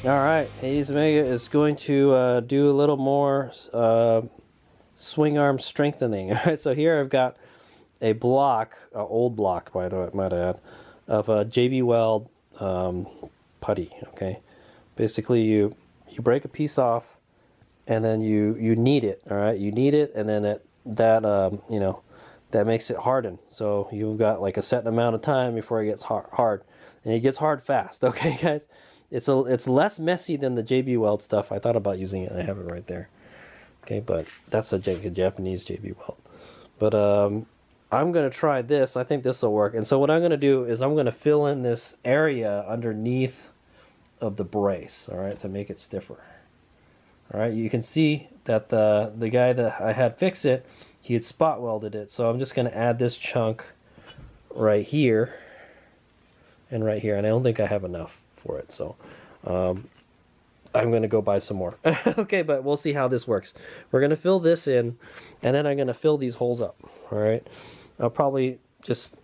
Alright, Hayes Mega is going to do a little more swing arm strengthening. Alright, so here I've got a block, an old block, might add, of a JB Weld putty. Okay, basically you break a piece off, and then you knead it. All right, you knead it, and then that makes it harden. So you've got like a set amount of time before it gets hard, and it gets hard fast. Okay, guys, it's less messy than the JB Weld stuff. I thought about using it. I have it right there. Okay, but that's a Japanese JB Weld. But I'm going to try this. I think this will work. And so what I'm going to do is I'm going to fill in this area underneath of the brace, all right, to make it stiffer. All right, you can see that the guy that I had fix it, he had spot welded it. So I'm just going to add this chunk right here and right here. And I don't think I have enough for it. So I'm going to go buy some more. Okay, but we'll see how this works. We're going to fill this in, and then I'm going to fill these holes up. All right, I'll probably just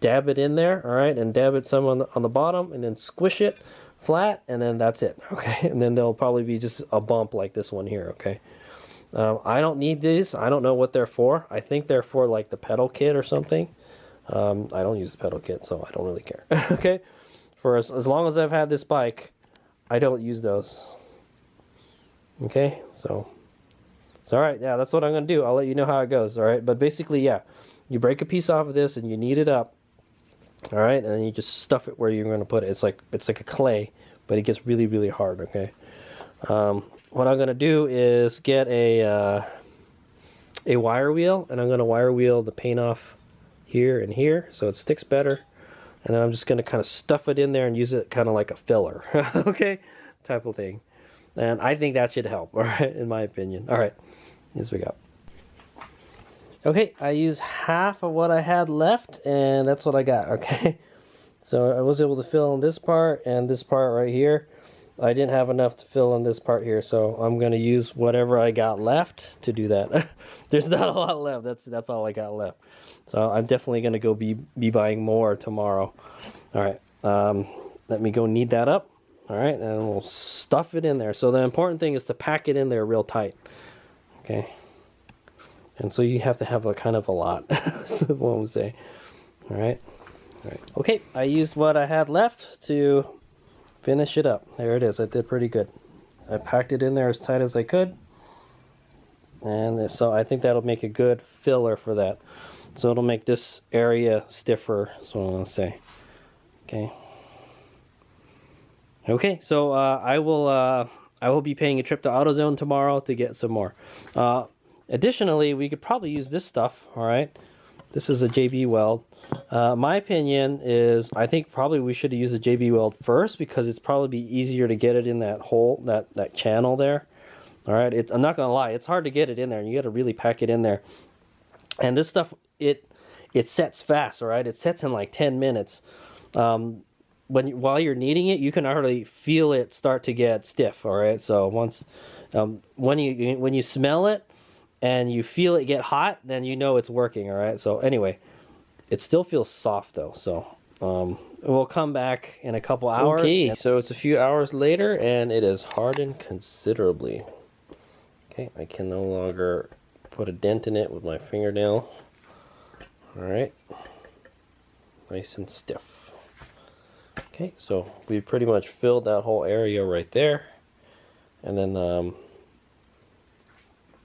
dab it in there, all right, and dab it some on the bottom, and then squish it flat, and then that's it. Okay, and then there'll probably be just a bump like this one here. Okay, I don't need these. I don't know what they're for. I think they're for like the pedal kit or something. I don't use the pedal kit, so I don't really care. Okay, for as long as I've had this bike, I don't use those. Okay, so it's all right. Yeah, that's what I'm gonna do. I'll let you know how it goes. All right, but basically, yeah, you break a piece off of this and you knead it up. All right, and then you just stuff it where you're gonna put it. It's like a clay, but it gets really, really hard. Okay. What I'm gonna do is get a wire wheel, and I'm gonna wire wheel the paint off here and here so it sticks better. And then I'm just going to kind of stuff it in there and use it kind of like a filler. Okay, type of thing. And I think that should help, all right, in my opinion. All right, here's what we got. Okay, I used half of what I had left, and that's what I got. Okay, so I was able to fill in this part and this part right here. I didn't have enough to fill in this part here, so I'm going to use whatever I got left to do that. There's not a lot left. That's all I got left. So I'm definitely going to go be buying more tomorrow. All right, let me go knead that up. All right, and we'll stuff it in there. So the important thing is to pack it in there real tight. Okay, and so you have to have a kind of a lot. That's what I'm saying. All right, all right. Okay, I used what I had left to finish it up. There it is. I did pretty good. I packed it in there as tight as I could, and so I think that'll make a good filler for that. So it'll make this area stiffer. That's what I'm gonna say. Okay. Okay. So I will be paying a trip to AutoZone tomorrow to get some more. Additionally, we could probably use this stuff. All right. This is a JB Weld. My opinion is I think probably we should use the JB Weld first because it's probably be easier to get it in that hole, that channel there. All right. I'm not gonna lie. It's hard to get it in there, and you got to really pack it in there. And this stuff, it sets fast, all right? It sets in like 10 minutes. While you're kneading it, you can already feel it start to get stiff, all right? So once when you smell it and you feel it get hot, then you know it's working, all right? So anyway, it still feels soft though. So we'll come back in a couple hours. Okay, so it's a few hours later and it is hardened considerably. Okay, I can no longer put a dent in it with my fingernail. All right, nice and stiff. Okay, so we pretty much filled that whole area right there, and then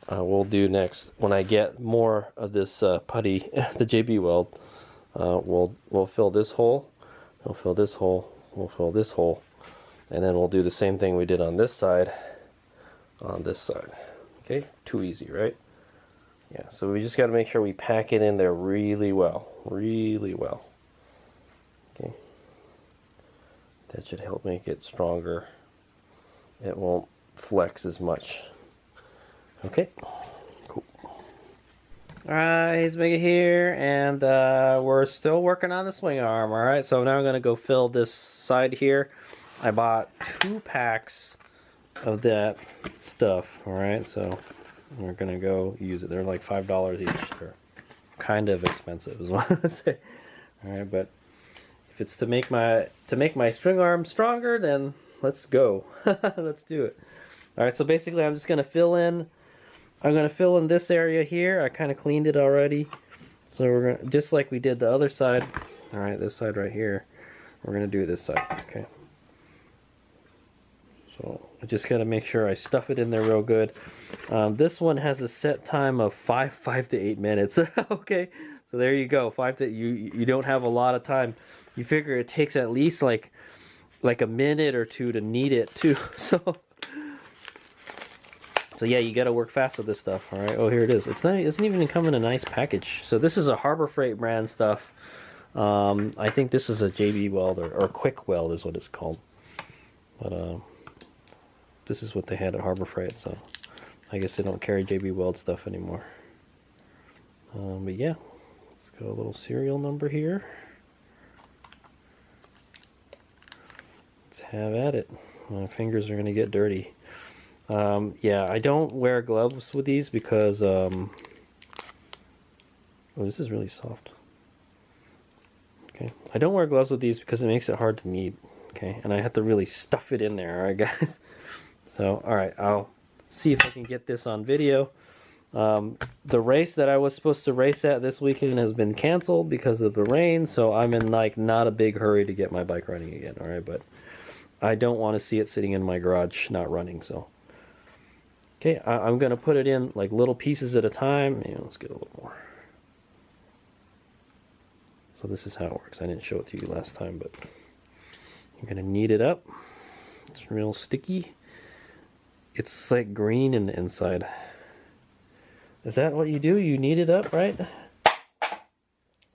we'll do next when I get more of this putty, the JB Weld. We'll fill this hole, we'll fill this hole, we'll fill this hole, and then we'll do the same thing we did on this side. On this side. Okay, too easy, right? Yeah, so we just got to make sure we pack it in there really well. Really well. Okay. That should help make it stronger. It won't flex as much. Okay, cool. Alright, he's Mega here, and we're still working on the swing arm, alright? So now I'm going to go fill this side here. I bought 2 packs of that stuff, alright? So we're gonna go use it. They're like $5 each. They're kind of expensive is what I would say. Alright, but if it's to make my string arm stronger, then let's go. Let's do it. All right, so basically I'm just gonna fill in. I'm gonna fill in this area here. I kind of cleaned it already, so we're gonna, just like we did the other side. All right, this side right here. We're gonna do this side. Okay. So I just gotta make sure I stuff it in there real good. This one has a set time of 5 to 8 minutes. Okay, so there you go. You don't have a lot of time. You figure it takes at least like a minute or two to knead it too. So yeah, you got to work fast with this stuff. All right. Oh, here it is. It's not. It doesn't even come in a nice package. So this is a Harbor Freight brand stuff. I think this is a JB Weld or Quick Weld is what it's called. But this is what they had at Harbor Freight. So I guess they don't carry JB Weld stuff anymore. But yeah, let's go a little serial number here. Let's have at it. My fingers are gonna get dirty. Yeah, I don't wear gloves with these because, oh, this is really soft. Okay, I don't wear gloves with these because it makes it hard to knead. Okay, and I have to really stuff it in there, alright guys? So, alright, I'll see if I can get this on video. The race that I was supposed to race at this weekend has been canceled because of the rain, so I'm in like not a big hurry to get my bike running again, alright? But I don't want to see it sitting in my garage not running, so. Okay, I'm going to put it in like little pieces at a time. Yeah, let's get a little more. So this is how it works. I didn't show it to you last time, but you're going to knead it up. It's real sticky. It's like green in the inside. Is that what you do? You knead it up, right?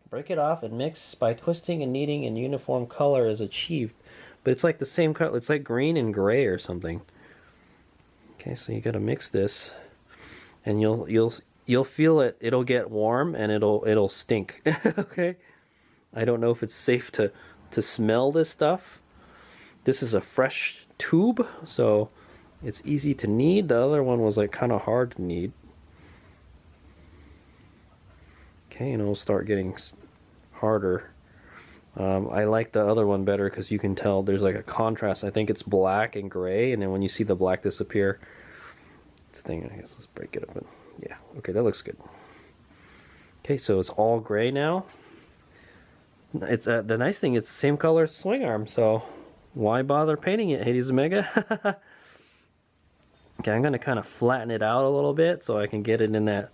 Break it off and mix by twisting and kneading, and uniform color is achieved. But it's like the same color. It's like green and gray or something. Okay, so you got to mix this, and you'll feel it. It'll get warm and it'll stink. Okay, I don't know if it's safe to smell this stuff. This is a fresh tube, so it's easy to knead. The other one was like kind of hard to knead. Okay, and it'll start getting harder. I like the other one better because you can tell there's like a contrast. I think it's black and gray, and then when you see the black disappear, it's a thing. I guess let's break it open. Yeah, okay, that looks good. Okay, so it's all gray now. It's the nice thing, it's the same color as Swingarm, so why bother painting it, Hades Omega? Okay, I'm gonna kind of flatten it out a little bit so I can get it in that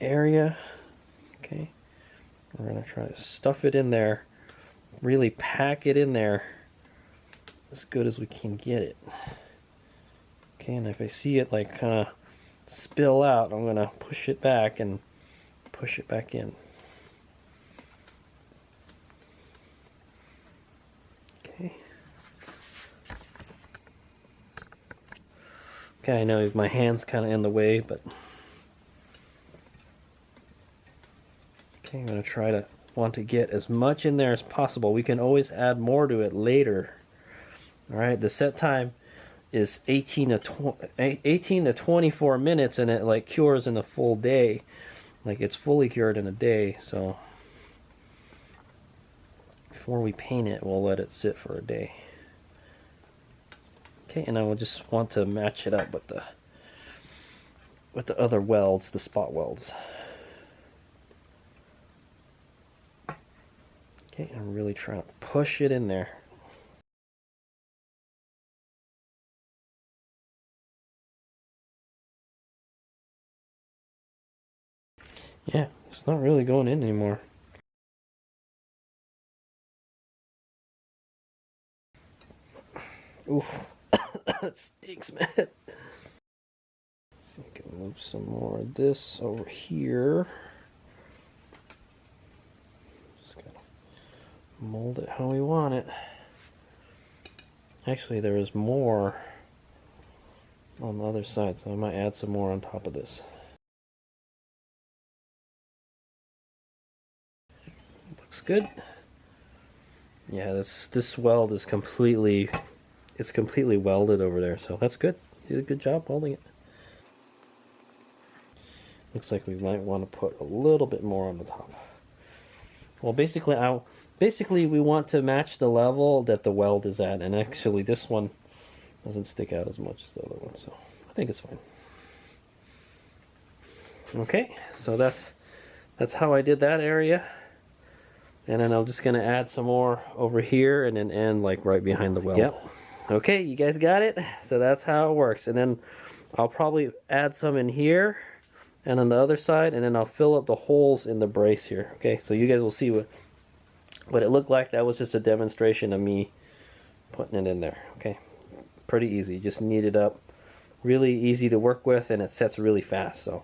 area. Okay. We're going to try to stuff it in there, really pack it in there as good as we can get it. Okay, and if I see it like kind of spill out, I'm going to push it back and push it back in. Okay. Okay, I know my hand's kind of in the way, but okay, I'm going to want to get as much in there as possible. We can always add more to it later. Alright, the set time is 18 to 24 minutes, and it like cures in a full day. Like it's fully cured in a day, so before we paint it, we'll let it sit for a day. Okay, and I will just want to match it up with the other welds, the spot welds. Okay, I'm really trying to push it in there. Yeah, it's not really going in anymore. Oof, that stinks, man. So I can move some more of this over here. Mold it how we want it. Actually, there is more on the other side, so I might add some more on top of this. Looks good. Yeah, this weld is completely welded over there, so that's good. You did a good job welding it. Looks like we might want to put a little bit more on the top. Well, basically, basically we want to match the level that the weld is at, and actually this one doesn't stick out as much as the other one, so I think it's fine. Okay, so that's how I did that area. And then I'm just gonna add some more over here and then end like right behind the weld. Yep. Okay, you guys got it? So that's how it works. And then I'll probably add some in here and on the other side, and then I'll fill up the holes in the brace here. Okay, so you guys will see what it looked like. That was just a demonstration of me putting it in there. Okay, pretty easy. Just knead it up. Really easy to work with, and it sets really fast. So,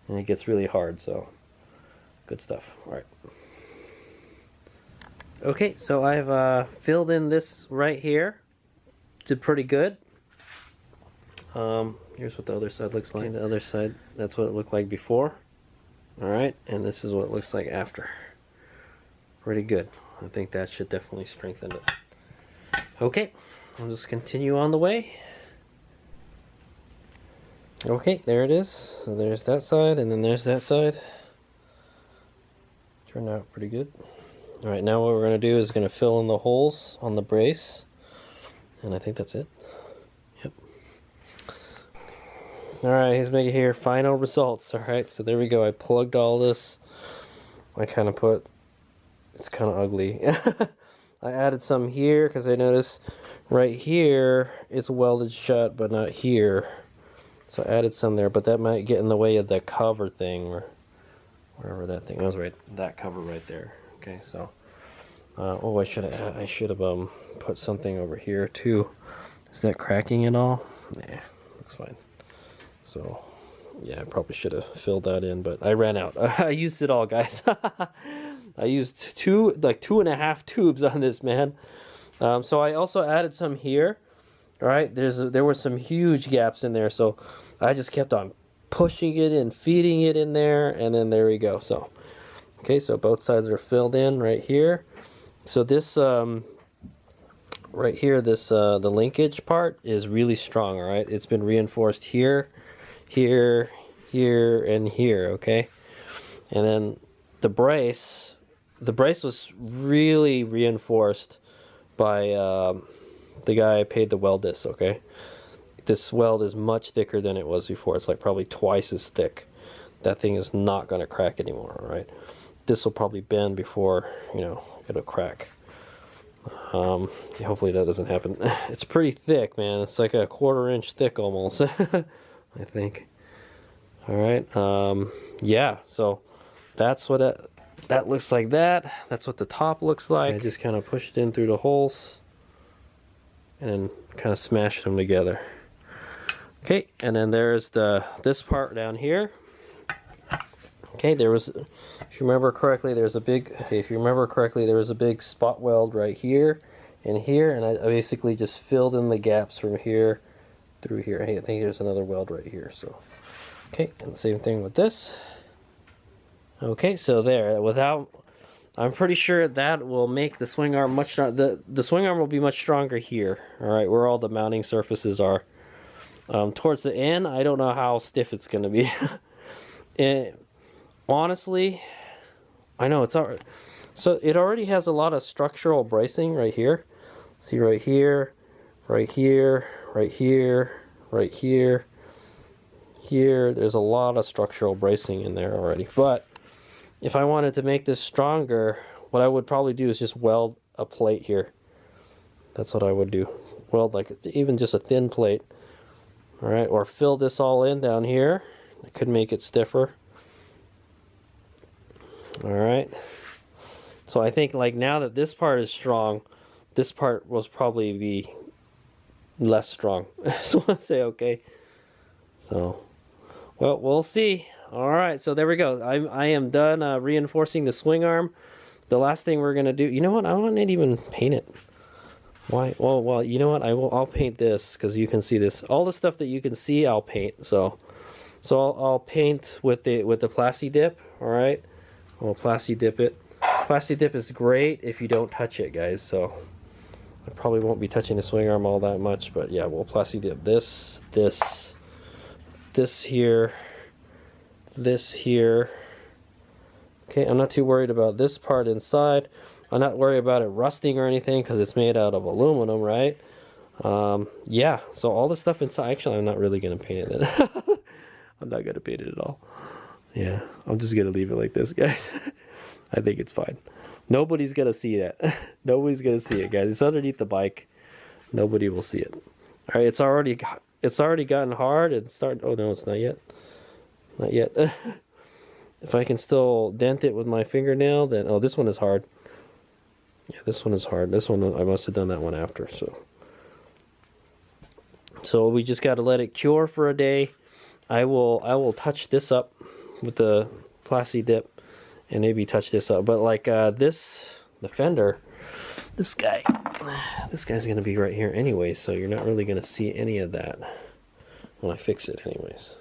and it gets really hard. So, good stuff. All right. Okay, so I've filled in this right here. Did pretty good. Here's what the other side looks like. The other side, that's what it looked like before. All right, and this is what it looks like after. Pretty good. I think that should definitely strengthen it. Okay, I'll just continue on the way. Okay, there it is. So there's that side, and then there's that side. Turned out pretty good. All right, now what we're going to do is going to fill in the holes on the brace, and I think that's it. Yep. All right, here's making here final results. All right, so there we go. I plugged all this. I kind of put, it's kind of ugly. I added some here because I noticed right here it's welded shut, but not here. So I added some there, but that might get in the way of the cover thing, or wherever that thing was, right, that cover right there. Okay, so oh, I should have put something over here too. Is that cracking at all? Nah, looks fine. So yeah, I probably should have filled that in, but I ran out. I used it all, guys. I used like 2.5 tubes on this, man. So I also added some here. All right, there were some huge gaps in there, so I just kept on pushing it and feeding it in there, and then there we go. So okay, so both sides are filled in right here. So this right here, this the linkage part is really strong. All right, it's been reinforced here, here, here, and here. Okay, and then the brace was really reinforced by the guy I paid to weld this. Okay, this weld is much thicker than it was before. It's like probably twice as thick. That thing is not going to crack anymore. All right, this will probably bend before, you know, it'll crack. Hopefully that doesn't happen. It's pretty thick, man. It's like a 1/4 inch thick almost. I think. All right. Yeah, so that's what that looks like. That's what the top looks like. I just kind of pushed it in through the holes and then kind of smashed them together. Okay, and then there's this part down here. Okay, there was, if you remember correctly, there was a big spot weld right here and here, and I basically just filled in the gaps from here through here. Hey, I think there's another weld right here. So, okay, and the same thing with this. Okay, so there, I'm pretty sure that will make the swing arm much stronger. The swing arm will be much stronger here. All right, where all the mounting surfaces are. Towards the end, I don't know how stiff it's going to be. Honestly, I know it's already, so it already has a lot of structural bracing right here. See, right here, right here, right here, right here, here. There's a lot of structural bracing in there already. But if I wanted to make this stronger, what I would probably do is just weld a plate here. That's what I would do. Weld like even just a thin plate. All right, or fill this all in down here. I could make it stiffer. All right, so I think like now that this part is strong, this part will probably be less strong. So I say okay. So, well, we'll see. All right, so there we go. I am done reinforcing the swing arm. The last thing we're gonna do, you know what? I won't even paint it. Why? Well, you know what? I'll paint this because you can see this. All the stuff that you can see, I'll paint. So I'll paint with the plastidip. All right. We'll plastidip it. Plastidip is great if you don't touch it, guys. So I probably won't be touching the swing arm all that much, but yeah, we'll plastidip this here, this here. Okay, I'm not too worried about this part inside. I'm not worried about it rusting or anything because it's made out of aluminum, right? Yeah, so all the stuff inside, actually I'm not really going to paint it. I'm not going to paint it at all. Yeah, I'm just going to leave it like this, guys. I think it's fine. Nobody's going to see that. Nobody's going to see it, guys. It's underneath the bike. Nobody will see it. All right, it's already gotten hard and start. Oh no, it's not yet. Not yet. If I can still dent it with my fingernail, then oh, this one is hard. Yeah, this one is hard. This one I must have done that one after. So we just got to let it cure for a day. I will touch this up with the plastidip and maybe touch this up. But like the fender, this guy's gonna be right here anyway, so you're not really gonna see any of that when I fix it anyways.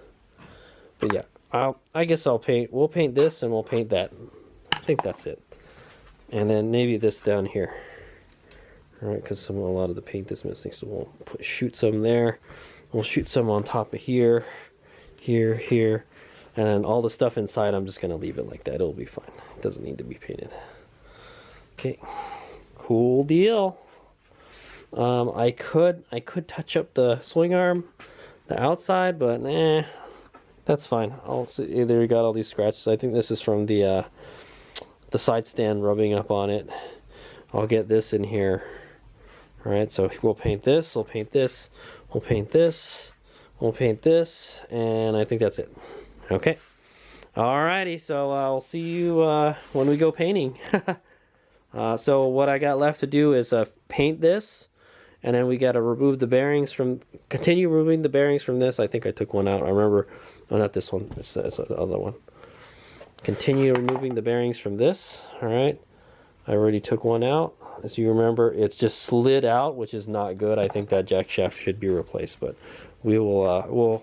But yeah, I guess we'll paint this and we'll paint that. I think that's it. And then maybe this down here. All right, because a lot of the paint is missing, so we'll shoot some there. We'll shoot some on top of here, here, and then all the stuff inside I'm just gonna leave it like that. It'll be fine. It doesn't need to be painted. Okay, cool deal. I could touch up the swing arm, the outside, but nah, that's fine. I'll see. There we got all these scratches. I think this is from the side stand rubbing up on it. I'll get this in here. All right, so we'll paint this, we'll paint this, we'll paint this, we'll paint this, and I think that's it. Okay. Alrighty, so I'll see you when we go painting. So what I got left to do is paint this, and then we got to remove the bearings from, continue removing the bearings from this. I think I took one out. I remember, oh, not this one, it's the other one. Continue removing the bearings from this. All right, I already took one out. As you remember, it's just slid out, which is not good. I think that jack shaft should be replaced, but we will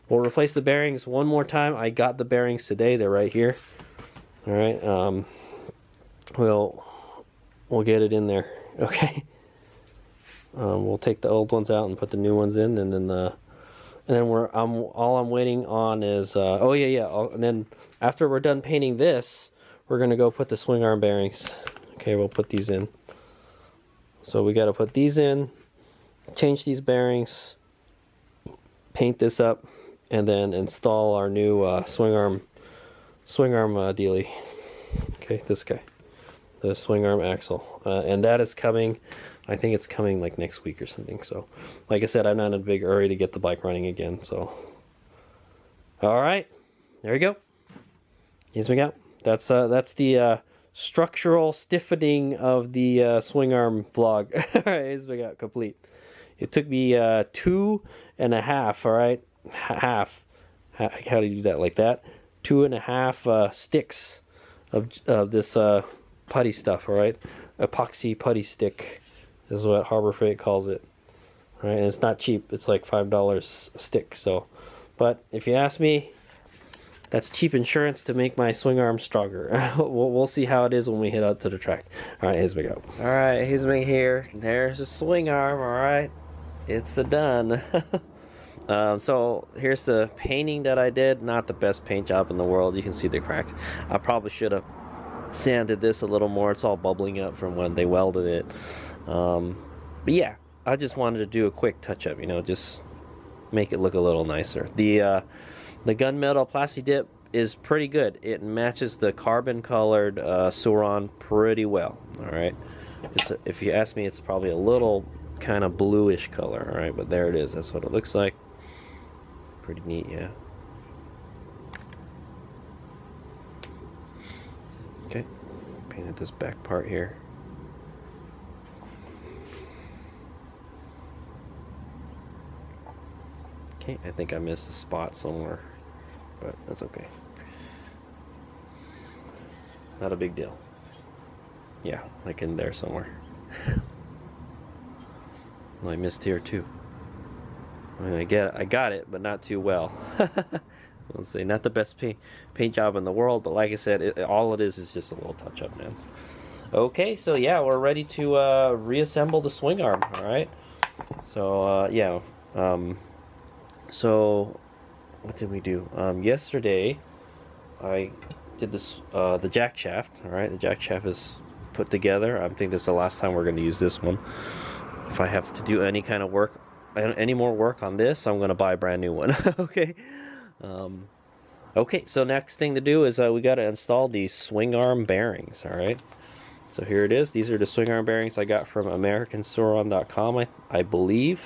we'll replace the bearings one more time. I got the bearings today. They're right here. All right. We'll get it in there. Okay. We'll take the old ones out and put the new ones in, and then all I'm waiting on is and then after we're done painting this, we're gonna go put the swing arm bearings. Okay, we'll put these in. So we got to put these in, change these bearings, paint this up, and then install our new swing arm dealie. Okay, this guy, the swing arm axle, and that is coming. I think it's coming like next week or something. So, like I said, I'm not in a big hurry to get the bike running again. So, all right, there you go. Here's me out. That's the structural stiffening of the swing arm vlog. All right, here's me out complete. It took me 2.5. All right, half. How do you do that like that? 2.5 sticks of this putty stuff. All right, epoxy putty stick is what Harbor Freight calls it. All right, and it's not cheap. It's like $5 a stick. So, but if you ask me, that's cheap insurance to make my swing arm stronger. We'll see how it is when we head out to the track. All right, here's me go. All right, here's me here. There's the swing arm. All right, it's done. So here's the painting that I did. Not the best paint job in the world. You can see the cracks. I probably should have sanded this a little more. It's all bubbling up from when they welded it. But yeah, I just wanted to do a quick touch-up. You know, just make it look a little nicer. The gunmetal plastidip is pretty good. It matches the carbon colored Sur Ron pretty well. All right, if you ask me, it's probably a little kind of bluish color. All right, but there it is. That's what it looks like. Pretty neat, yeah. Okay, painted this back part here. Okay, I think I missed a spot somewhere, but that's okay. Not a big deal. Yeah, like in there somewhere. Well, I missed here too. I mean, I got it, but not too well. Let's say not the best paint job in the world, but like I said, all it is just a little touch up, man. Okay, so yeah, we're ready to reassemble the swing arm. All right. So yeah. So what did we do? Yesterday I did this the jack shaft. All right, the jack shaft is put together. I think this is the last time we're going to use this one. If I have to do any kind of work, any more work on this, I'm going to buy a brand new one. Okay. Okay, so next thing to do is we got to install these swing arm bearings. All right. So here it is. These are the swing arm bearings I got from AmericanSurRon.com, I believe.